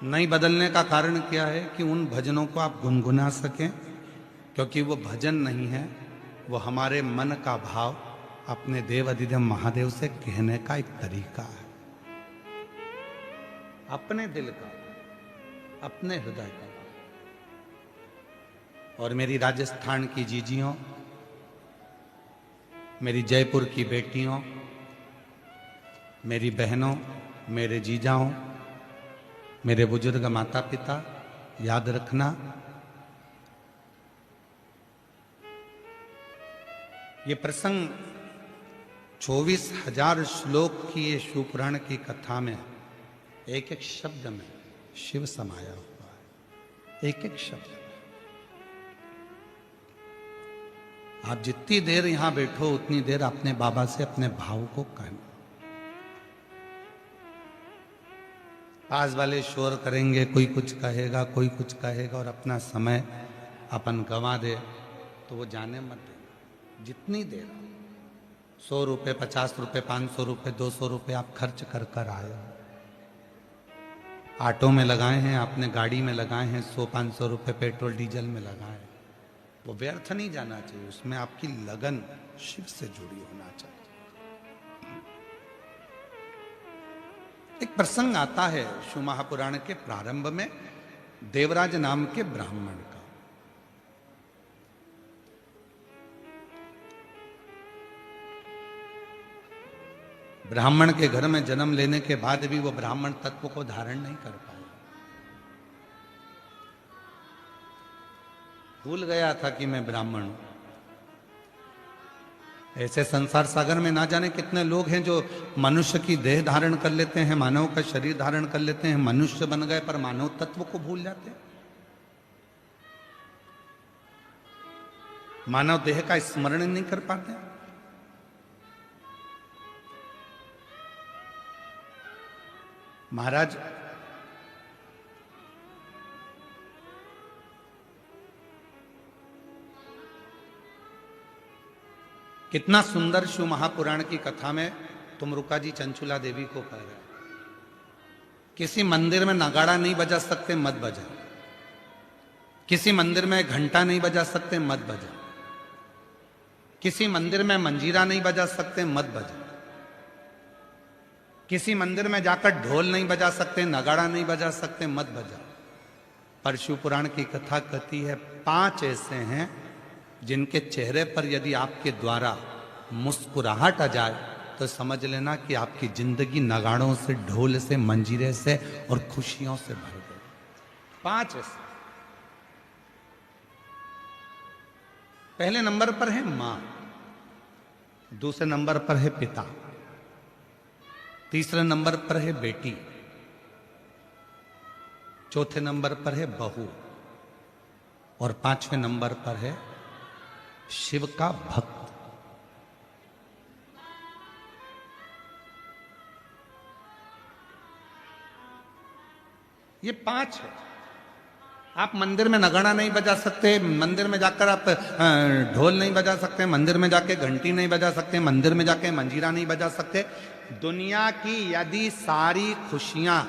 नहीं बदलने का कारण क्या है कि उन भजनों को आप गुनगुना सकें, क्योंकि वो भजन नहीं है, वो हमारे मन का भाव अपने देव अधिदेव महादेव से कहने का एक तरीका है, अपने दिल का, अपने हृदय का। और मेरी राजस्थान की जीजियों, मेरी जयपुर की बेटियों, मेरी बहनों, मेरे जीजाओं, मेरे बुजुर्ग माता पिता, याद रखना ये प्रसंग 24,000 श्लोक की ये शिवपुराण की कथा में एक एक शब्द में शिव समाया हुआ है, एक एक शब्द में। आप जितनी देर यहां बैठो उतनी देर अपने बाबा से अपने भाव को कहना। पास वाले शोर करेंगे, कोई कुछ कहेगा, कोई कुछ कहेगा, और अपना समय अपन गंवा दे तो वो जाने मत देना। जितनी देर 100 रुपये, 50 रुपये, 500 रुपये, 200 रुपये आप खर्च कर कर आए हो, ऑटो में लगाए हैं, आपने गाड़ी में लगाए हैं, 100-500 रुपये पेट्रोल डीजल में लगाए, वो व्यर्थ नहीं जाना चाहिए। उसमें आपकी लगन शिव से जुड़ी होना चाहिए। एक प्रसंग आता है शिव महापुराण के प्रारंभ में, देवराज नाम के ब्राह्मण का। ब्राह्मण के घर में जन्म लेने के बाद भी वो ब्राह्मण तत्व को धारण नहीं कर पाया। भूल गया था कि मैं ब्राह्मण हूं। ऐसे संसार सागर में ना जाने कितने लोग हैं जो मनुष्य की देह धारण कर लेते हैं, मानव का शरीर धारण कर लेते हैं, मनुष्य बन गए, पर मानव तत्व को भूल जाते हैं। मानव देह का स्मरण नहीं कर पाते। महाराज कितना सुंदर शिव महापुराण की कथा में तुमरुका जी चंचुला देवी को कह रहे, किसी मंदिर में नगाड़ा नहीं बजा सकते, मत बजा। किसी मंदिर में घंटा नहीं बजा सकते, मत बजा। किसी मंदिर में मंजीरा नहीं बजा सकते, मत बजा। किसी मंदिर में जाकर ढोल नहीं बजा सकते, नगाड़ा नहीं बजा सकते, मत बजा। पर शिव पुराण की कथा कहती है 5 ऐसे हैं जिनके चेहरे पर यदि आपके द्वारा मुस्कुराहट आ जाए तो समझ लेना कि आपकी जिंदगी नगाड़ों से, ढोल से, मंजीरे से और खुशियों से भर गई। 5 ऐसे। पहले नंबर पर है मां, दूसरे नंबर पर है पिता, तीसरे नंबर पर है बेटी, चौथे नंबर पर है बहू, और 5वें नंबर पर है शिव का भक्त। ये 5 है। आप मंदिर में नगाड़ा नहीं बजा सकते, मंदिर में जाकर आप ढोल नहीं बजा सकते, मंदिर में जाके घंटी नहीं बजा सकते, मंदिर में जाके मंजीरा नहीं बजा सकते। दुनिया की यदि सारी खुशियां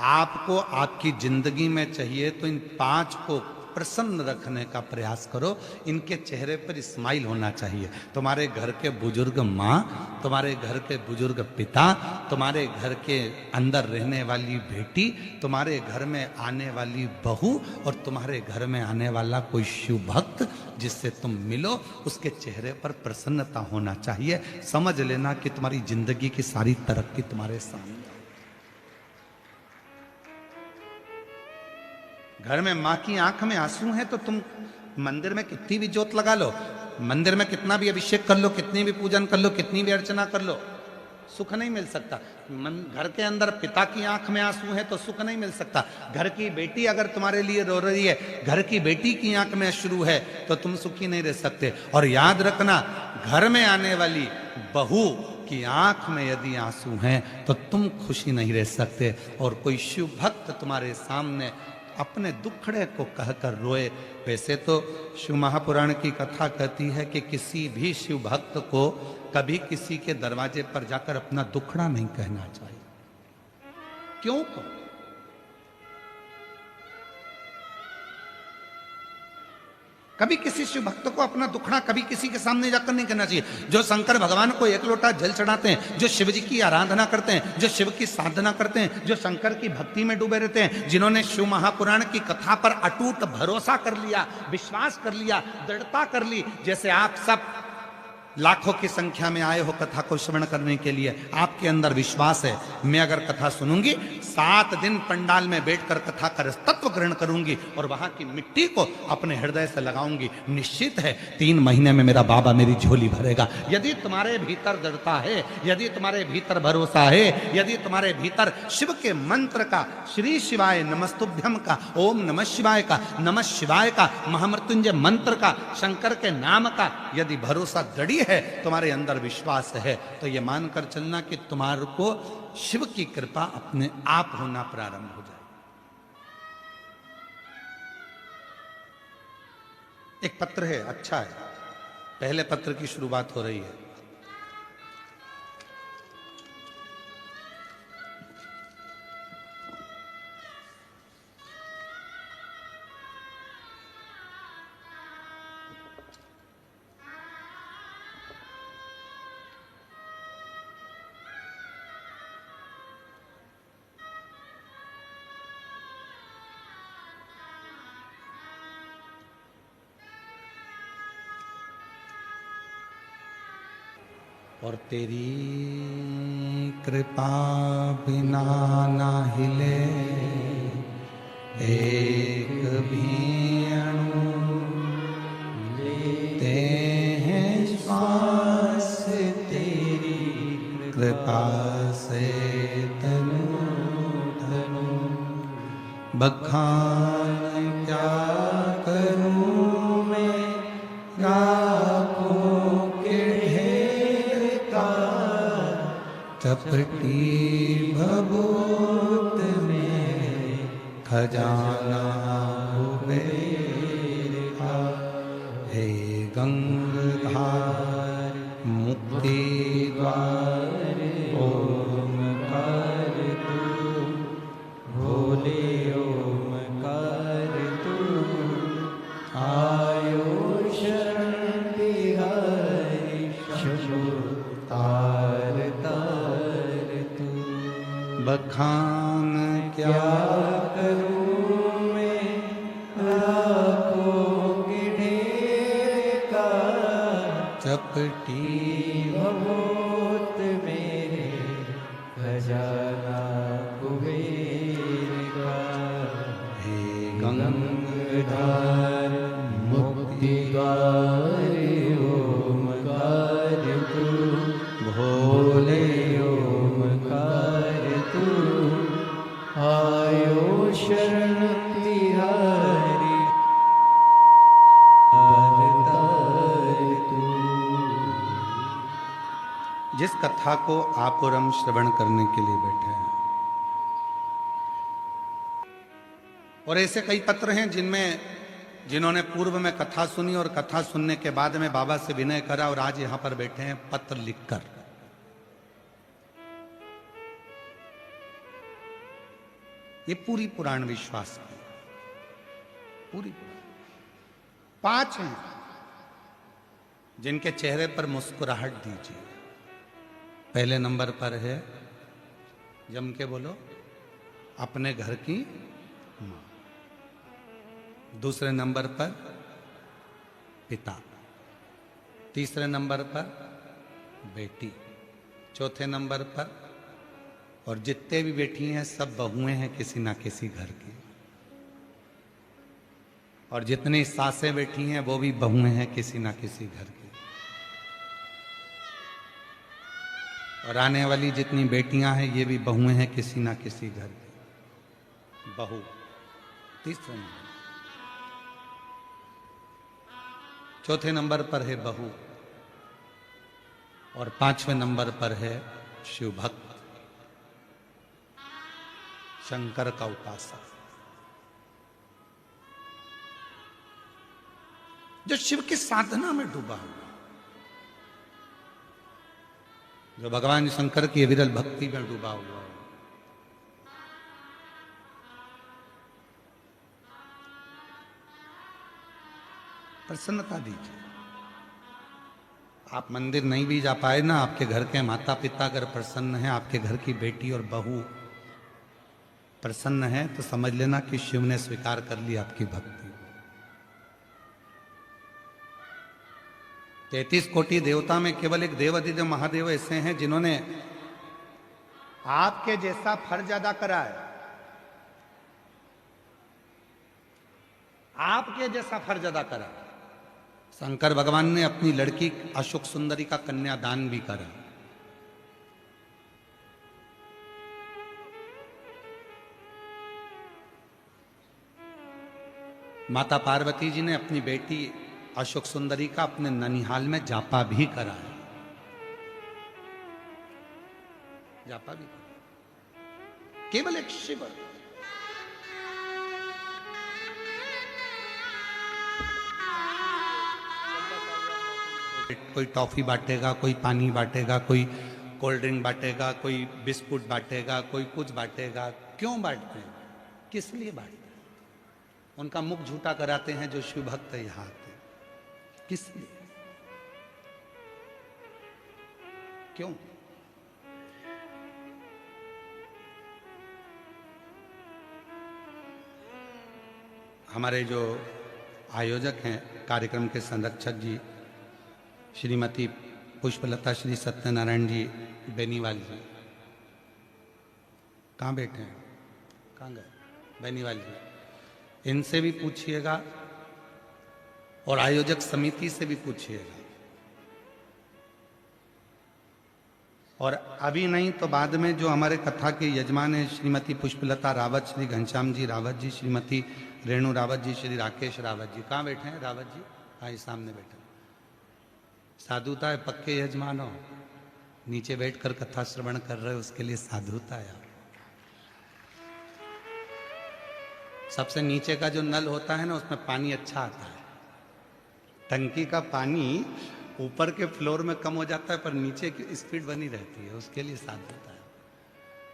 आपको आपकी जिंदगी में चाहिए तो इन 5 को प्रसन्न रखने का प्रयास करो। इनके चेहरे पर स्माइल होना चाहिए। तुम्हारे घर के बुजुर्ग माँ, तुम्हारे घर के बुजुर्ग पिता, तुम्हारे घर के अंदर रहने वाली बेटी, तुम्हारे घर में आने वाली बहू, और तुम्हारे घर में आने वाला कोई शिव भक्त जिससे तुम मिलो, उसके चेहरे पर प्रसन्नता होना चाहिए। समझ लेना कि तुम्हारी जिंदगी की सारी तरक्की तुम्हारे सामने। घर में मां की आंख में आंसू हैं तो तुम मंदिर में कितनी भी जोत लगा लो, मंदिर में कितना भी अभिषेक कर लो, कितनी भी पूजन कर लो, कितनी भी अर्चना कर लो, सुख नहीं मिल सकता। घर के अंदर पिता की आंख में आंसू है तो सुख नहीं मिल सकता। घर की बेटी अगर तुम्हारे लिए रो रही है, घर की बेटी की आंख में अश्रु है तो तुम सुखी नहीं रह सकते। और याद रखना, घर में आने वाली बहू की आंख में यदि आंसू हैं तो तुम खुशी नहीं रह सकते। और कोई शिव भक्त तुम्हारे सामने अपने दुखड़े को कहकर रोए। वैसे तो शिव महापुराण की कथा कहती है कि किसी भी शिव भक्त को कभी किसी के दरवाजे पर जाकर अपना दुखड़ा नहीं कहना चाहिए। क्यों कहो? कभी किसी शिव भक्त को अपना दुखड़ा कभी किसी के सामने जाकर नहीं करना चाहिए। जो शंकर भगवान को एक लोटा जल चढ़ाते हैं, जो शिव जी की आराधना करते हैं, जो शिव की साधना करते हैं, जो शंकर की भक्ति में डूबे रहते हैं, जिन्होंने शिव महापुराण की कथा पर अटूट भरोसा कर लिया, विश्वास कर लिया, दृढ़ता कर ली, जैसे आप सब लाखों की संख्या में आए हो कथा को श्रवण करने के लिए, आपके अंदर विश्वास है, मैं अगर कथा सुनूंगी 7 दिन पंडाल में बैठकर कथा का तत्व ग्रहण करूंगी और वहां की मिट्टी को अपने हृदय से लगाऊंगी, निश्चित है 3 महीने में मेरा बाबा मेरी झोली भरेगा। यदि तुम्हारे भीतर दृढ़ता है, यदि तुम्हारे भीतर भरोसा है, यदि तुम्हारे भीतर शिव के मंत्र का, श्री शिवाय नमस्तुभ्यम का, ओम नमः शिवाय का, नमः शिवाय का, महामृत्युंजय मंत्र का, शंकर के नाम का यदि भरोसा दृढ़ है, तुम्हारे अंदर विश्वास है, तो यह मानकर चलना कि तुम्हारे को शिव की कृपा अपने आप होना प्रारंभ हो जाए। एक पत्र है, अच्छा है, पहले पत्र की शुरुआत हो रही है। और तेरी कृपा बिना ना हिले एक भी अणु, लेते हैं श्वास तेरी कृपा से तनु तनु। बखान क्या करूं मैं लाखों के ढेर का, चपटी भभूत में खजाना कुबेर का। हे गंगाधार मुक्ति द्वार ओमकार तू, भोले ओमकार तू, आयो शरण बिहारी शंभु तार तार तू। बखान क्या करूं मैं लाखों के ढेर का, चपटी भभूत मेरे खजाना कुबेर का। हे गंगाधार मुक्ति द्वार ओमकार तू, भोले ओमकार तू, आयो शरण तिहारी तार तार तू। जिस कथा को आप और हम श्रवण करने के लिए बैठे हैं, और ऐसे कई पत्र हैं जिन्होंने पूर्व में कथा सुनी और कथा सुनने के बाद में बाबा से विनय करा और आज यहां पर बैठे हैं पत्र लिखकर। ये पूरी पुराण विश्वास की, पूरी 5 हैं जिनके चेहरे पर मुस्कुराहट दीजिए। पहले नंबर पर है, जम के बोलो, अपने घर की मां। दूसरे नंबर पर पिता, तीसरे नंबर पर बेटी, चौथे नंबर पर, और जितने भी बेटी हैं सब बहुएं हैं किसी ना किसी घर की, और जितनी सासें बैठी हैं वो भी बहुएं हैं किसी ना किसी घर की, और आने वाली जितनी बेटियां हैं ये भी बहुएं हैं किसी ना किसी घर की। बहू तीसरे नंबर, चौथे नंबर पर है बहू, और 5वें नंबर पर है शिव भक्त, शंकर का उपासक, जो शिव की साधना में डूबा हुआ, जो भगवान शंकर की विरल भक्ति में डूबा हुआ है। प्रसन्नता दीजिए। आप मंदिर नहीं भी जा पाए ना, आपके घर के माता पिता अगर प्रसन्न है, आपके घर की बेटी और बहू प्रसन्न है, तो समझ लेना कि शिव ने स्वीकार कर ली आपकी भक्ति। 33 कोटि देवता में केवल एक देव अधिदेव महादेव ऐसे हैं जिन्होंने आपके जैसा फर्ज अदा करा है, आपके जैसा फर्ज अदा करा। शंकर भगवान ने अपनी लड़की अशोक सुंदरी का कन्यादान भी करा। माता पार्वती जी ने अपनी बेटी अशोक सुंदरी का अपने ननिहाल में जापा भी करा है, जापा भी करा। केवल एक शिव। कोई टॉफी बांटेगा, कोई पानी बांटेगा, कोई कोल्ड ड्रिंक बांटेगा, कोई बिस्कुट बांटेगा, कोई कुछ बांटेगा। क्यों बांटते हैं, किस लिए बांटते हैं? उनका मुख झूठा कराते हैं जो शिव भक्त यहां आते हैं। किस लिए, क्यों? हमारे जो आयोजक हैं, कार्यक्रम के संरक्षक जी श्रीमती पुष्पलता श्री सत्यनारायण जी बेनीवाल जी, कहाँ बैठे हैं, कहाँ गए? बेनीवाल जी, इनसे भी पूछिएगा और आयोजक समिति से भी पूछिएगा। और अभी नहीं तो बाद में जो हमारे कथा के यजमान हैं श्रीमती पुष्पलता रावत, श्री घनश्याम जी रावत जी, श्रीमती रेणु रावत जी, श्री राकेश रावत जी, कहाँ बैठे हैं रावत जी? हाँ, सामने बैठे। साधुता है, पक्के यजमान हो, नीचे बैठकर कथा श्रवण कर रहे हो, उसके लिए साधुता है। सबसे नीचे का जो नल होता है ना, उसमें पानी अच्छा आता है। टंकी का पानी ऊपर के फ्लोर में कम हो जाता है, पर नीचे की स्पीड बनी रहती है, उसके लिए साधुता है।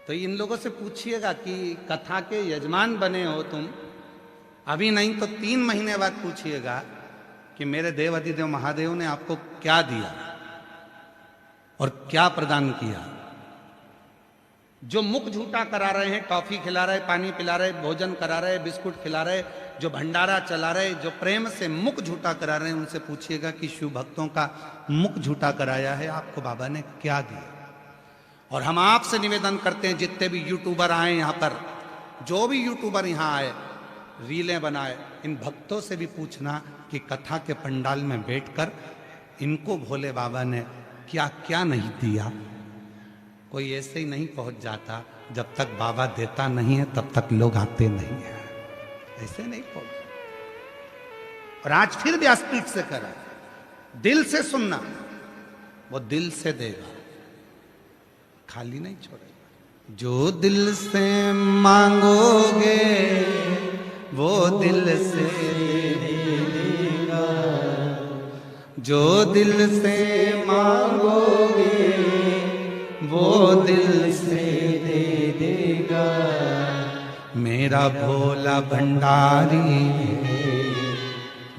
तो इन लोगों से पूछिएगा कि कथा के यजमान बने हो तुम, अभी नहीं तो 3 महीने बाद पूछिएगा कि मेरे देव अधिदेव महादेव ने आपको क्या दिया और क्या प्रदान किया। जो मुख झूठा करा रहे हैं, टॉफी खिला रहे, पानी पिला रहे, भोजन करा रहे, बिस्कुट खिला रहे, जो भंडारा चला रहे, जो प्रेम से मुख झूठा करा रहे हैं, उनसे पूछिएगा कि शिव भक्तों का मुख झूठा कराया है आपको बाबा ने क्या दिया। और हम आपसे निवेदन करते हैं, जितने भी यूट्यूबर आए यहाँ पर, जो भी यूट्यूबर यहाँ आए, रीलें बनाए, इन भक्तों से भी पूछना कि कथा के पंडाल में बैठकर इनको भोले बाबा ने क्या क्या नहीं दिया। कोई ऐसे ही नहीं पहुंच जाता, जब तक बाबा देता नहीं है तब तक लोग आते नहीं है, ऐसे नहीं पहुंच। और आज फिर व्यासपीठ से करा, दिल से सुनना, वो दिल से देगा, खाली नहीं छोड़ेगा। जो दिल से मांगोगे वो दिल से देगा, जो दिल से मांगोगे वो दिल से दे देगा। मेरा भोला भंडारी है,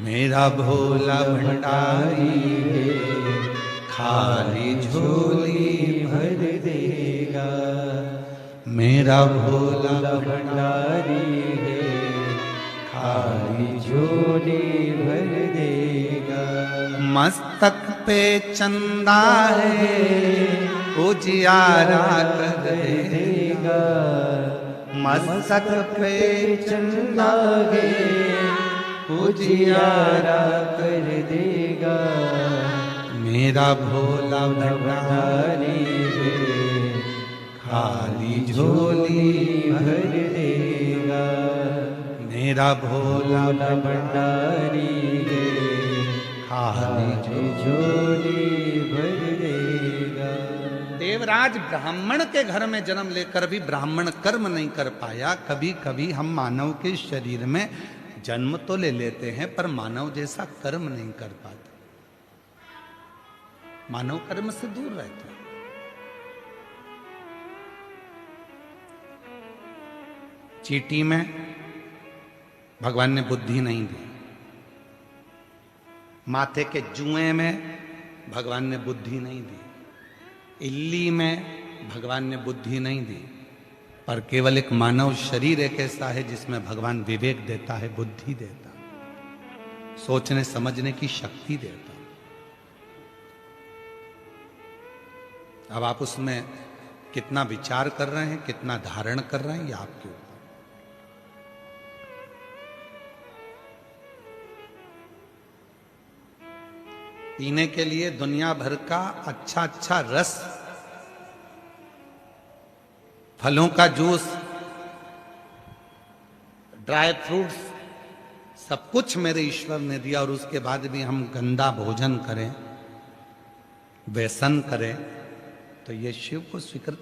मेरा भोला भंडारी है, खाली झोली भर देगा। मेरा भोला भंडारी है, खाली झोली भर देगा। मस्तक पे चंदा है, उजियारा कर देगा। मस्तक पे चंदा है, उजियारा कर देगा। मेरा भोला भंडारी है, खाली झोली भर देगा। मेरा भोला भंडारी है, खाली झोली भर देगा। देवराज ब्राह्मण के घर में जन्म लेकर भी ब्राह्मण कर्म नहीं कर पाया। कभी कभी हम मानव के शरीर में जन्म तो ले लेते हैं, पर मानव जैसा कर्म नहीं कर पाते। मानव कर्म से दूर रहते हैं। चींटी में भगवान ने बुद्धि नहीं दी, माथे के जुएं में भगवान ने बुद्धि नहीं दी, इल्ली में भगवान ने बुद्धि नहीं दी, पर केवल एक मानव शरीर एक ऐसा है जिसमें भगवान विवेक देता है, बुद्धि देता है, सोचने समझने की शक्ति देता है। अब आप उसमें कितना विचार कर रहे हैं, कितना धारण कर रहे हैं, ये आपके ऊपर। पीने के लिए दुनिया भर का अच्छा अच्छा रस, फलों का जूस, ड्राई फ्रूट्स, सब कुछ मेरे ईश्वर ने दिया, और उसके बाद भी हम गंदा भोजन करें, व्यसन करें, तो ये शिव को स्वीकृत